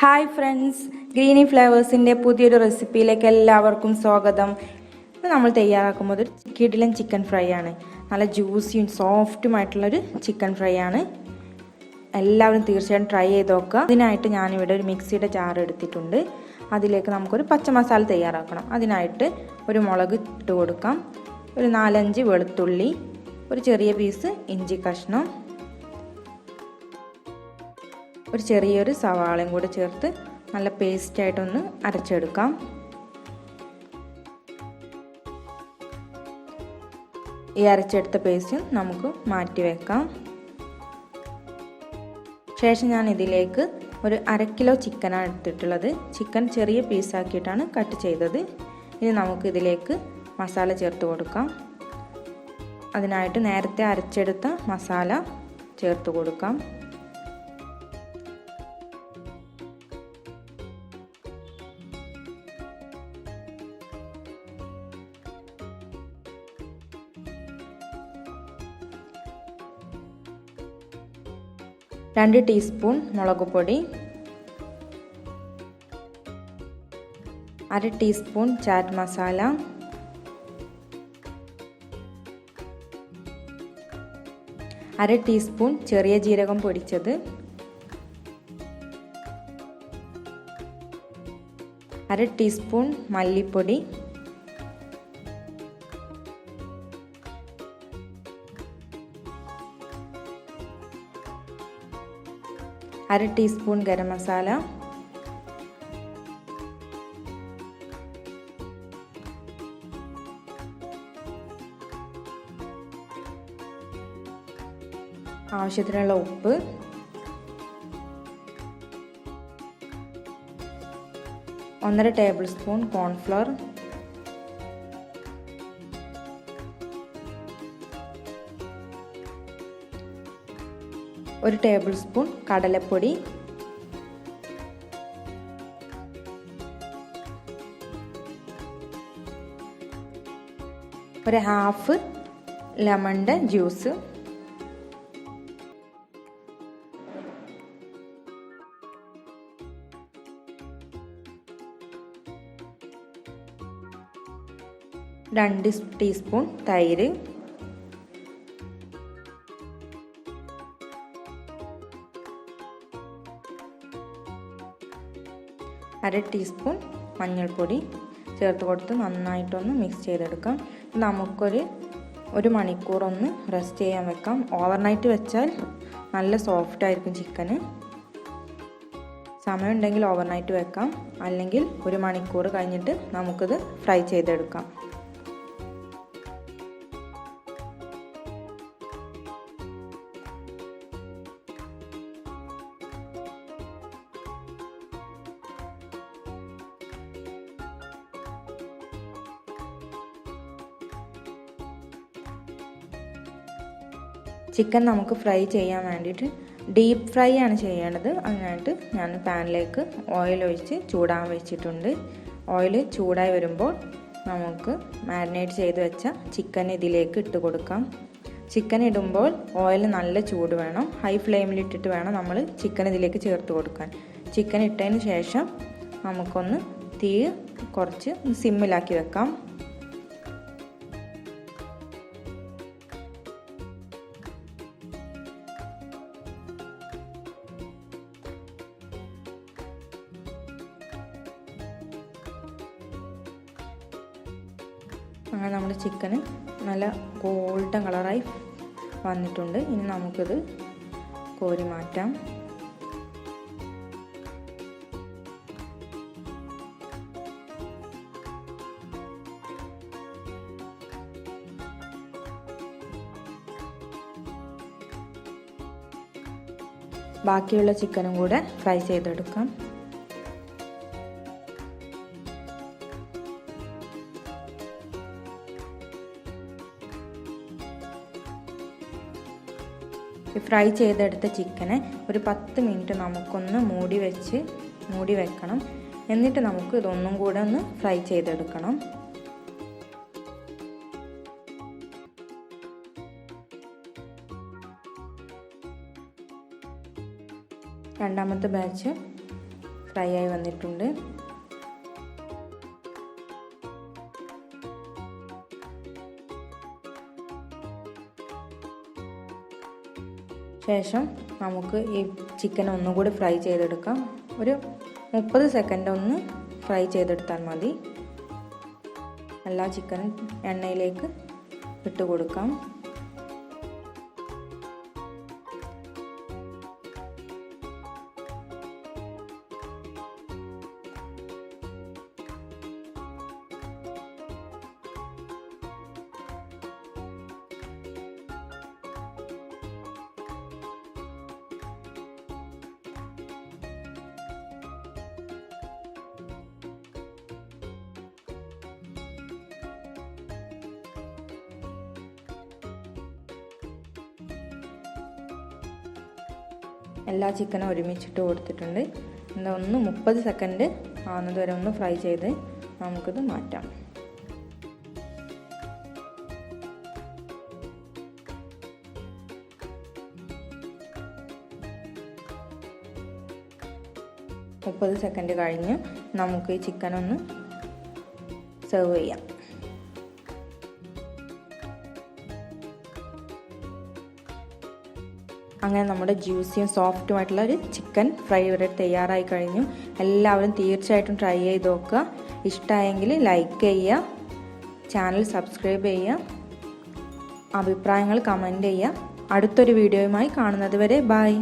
Hi friends, greeny ഫ്ലേവേഴ്സിൻ്റെ പുതിയൊരു റെസിപ്പിയിലേക്ക് എല്ലാവർക്കും സ്വാഗതം. ഇത് നമ്മൾ തയ്യാറാക്കുമ്പോൾ ഒരു കിടിലൻ ചിക്കൻ ഫ്രൈ ആണ്. നല്ല ജ്യൂസിയും സോഫ്റ്റുമായിട്ടുള്ളൊരു ചിക്കൻ ഫ്രൈ ആണ്. എല്ലാവരും തീർച്ചയായും ട്രൈ ചെയ്ത് നോക്കുക. അതിനായിട്ട് ഞാനിവിടെ ഒരു മിക്സിയുടെ ജാർ എടുത്തിട്ടുണ്ട്. അതിലേക്ക് നമുക്കൊരു പച്ച മസാല തയ്യാറാക്കണം. അതിനായിട്ട് ഒരു മുളക് ഇട്ട് കൊടുക്കാം, ഒരു 4-5 വെളുത്തുള്ളി, ഒരു ചെറിയ പീസ് ഇഞ്ചി കഷ്ണം, ഒരു ചെറിയൊരു സവാളയും കൂടി ചേർത്ത് നല്ല പേസ്റ്റായിട്ടൊന്ന് അരച്ചെടുക്കാം. ഈ അരച്ചെടുത്ത പേസ്റ്റ് നമുക്ക് മാറ്റി വെക്കാം. ശേഷം ഞാൻ ഇതിലേക്ക് ഒരു 1/2 കിലോ ചിക്കനാണ് എടുത്തിട്ടുള്ളത്. ചിക്കൻ ചെറിയ പീസാക്കിയിട്ടാണ് കട്ട് ചെയ്തത്. ഇനി നമുക്ക് ഇതിലേക്ക് മസാല ചേർത്ത് കൊടുക്കാം. അതിനായിട്ട് നേരത്തെ അരച്ചെടുത്ത മസാല ചേർത്ത് കൊടുക്കാം. രണ്ട് ടീസ്പൂൺ മുളക് പൊടി, 1/2 ടീസ്പൂൺ ചാറ്റ് മസാല, 1/2 ടീസ്പൂൺ ചെറിയ ജീരകം പൊടിച്ചത്, 1/2 ടീസ്പൂൺ മല്ലിപ്പൊടി, അര ടീസ്പൂൺ ഗരം മസാല, ആവശ്യത്തിനുള്ള ഉപ്പ്, ഒന്നര ടേബിൾ സ്പൂൺ കോൺഫ്ലവർ, ഒരു ടേബിൾ സ്പൂൺ കടലപ്പൊടി, ഒരു ഹാഫ് ലെമണിൻ്റെ ജ്യൂസ്, രണ്ട് ടീസ്പൂൺ തൈര്, അര ടീസ്പൂൺ മഞ്ഞൾപ്പൊടി ചേർത്ത് കൊടുത്ത് നന്നായിട്ടൊന്ന് മിക്സ് ചെയ്തെടുക്കാം. നമുക്കൊരു 1 മണിക്കൂർ ഒന്ന് റെസ്റ്റ് ചെയ്യാൻ വെക്കാം. ഓവർനൈറ്റ് വെച്ചാൽ നല്ല സോഫ്റ്റ് ആയിരിക്കും ചിക്കന്. സമയമുണ്ടെങ്കിൽ ഓവർനൈറ്റ് വെക്കാം, അല്ലെങ്കിൽ 1 മണിക്കൂർ കഴിഞ്ഞിട്ട് നമുക്കിത് ഫ്രൈ ചെയ്തെടുക്കാം. ചിക്കൻ നമുക്ക് ഫ്രൈ ചെയ്യാൻ വേണ്ടിയിട്ട് ഡീപ്പ് ഫ്രൈ ആണ് ചെയ്യേണ്ടത്. അതിനായിട്ട് ഞാൻ പാനിലേക്ക് ഓയിൽ ഒഴിച്ച് ചൂടാൻ വെച്ചിട്ടുണ്ട്. ഓയിൽ ചൂടായി വരുമ്പോൾ നമുക്ക് മാരിനേറ്റ് ചെയ്ത് വെച്ച ചിക്കൻ ഇതിലേക്ക് ഇട്ട് കൊടുക്കാം. ചിക്കൻ ഇടുമ്പോൾ ഓയിൽ നല്ല ചൂട് വേണം. ഹൈ ഫ്ലെയിമിൽ ഇട്ടിട്ട് വേണം നമ്മൾ ചിക്കൻ ഇതിലേക്ക് ചേർത്ത് കൊടുക്കാൻ. ചിക്കൻ ഇട്ടതിന് ശേഷം നമുക്കൊന്ന് തീ കുറച്ച് സിമ്മിലാക്കി വെക്കാം. അങ്ങനെ നമ്മുടെ ചിക്കന് നല്ല ഗോൾഡൻ കളറായി വന്നിട്ടുണ്ട്. ഇനി നമുക്കിത് കോരി മാറ്റാം. ബാക്കിയുള്ള ചിക്കനും കൂടെ ഫ്രൈ ചെയ്തെടുക്കാം. ഫ്രൈ ചെയ്തെടുത്ത ചിക്കനെ ഒരു 10 മിനിറ്റ് നമുക്കൊന്ന് മൂടി വെക്കണം. എന്നിട്ട് നമുക്ക് ഇതൊന്നും കൂടെ ഒന്ന് ഫ്രൈ ചെയ്തെടുക്കണം. രണ്ടാമത്തെ ബാച്ച് ഫ്രൈ ആയി വന്നിട്ടുണ്ട്. ശേഷം നമുക്ക് ഈ ചിക്കൻ ഒന്നുകൂടി ഫ്രൈ ചെയ്തെടുക്കാം. ഒരു 30 സെക്കൻഡ് ഒന്ന് ഫ്രൈ ചെയ്തെടുത്താൽ മതി. എല്ലാ ചിക്കനും എണ്ണയിലേക്ക് ഇട്ട് കൊടുക്കാം. എല്ലാ ചിക്കനും ഒരുമിച്ചിട്ട് കൊടുത്തിട്ടുണ്ട്. ഒന്ന് 30 സെക്കൻഡ് ആവുന്നത് വരെ ഒന്ന് ഫ്രൈ ചെയ്ത് നമുക്കിത് മാറ്റാം. മുപ്പത് സെക്കൻഡ് കഴിഞ്ഞ് നമുക്ക് ഈ ചിക്കൻ ഒന്ന് സെർവ് ചെയ്യാം. അങ്ങനെ നമ്മുടെ ജ്യൂസിയും സോഫ്റ്റുമായിട്ടുള്ള ഒരു ചിക്കൻ ഫ്രൈ ഇവിടെ തയ്യാറായി കഴിഞ്ഞു. എല്ലാവരും തീർച്ചയായിട്ടും ട്രൈ ചെയ്ത് നോക്കുക. ഇഷ്ടമായെങ്കിൽ ലൈക്ക് ചെയ്യുക, ചാനൽ സബ്സ്ക്രൈബ് ചെയ്യുക, അഭിപ്രായങ്ങൾ കമൻറ്റ് ചെയ്യുക. അടുത്തൊരു വീഡിയോയുമായി കാണുന്നത് വരെ ബൈ.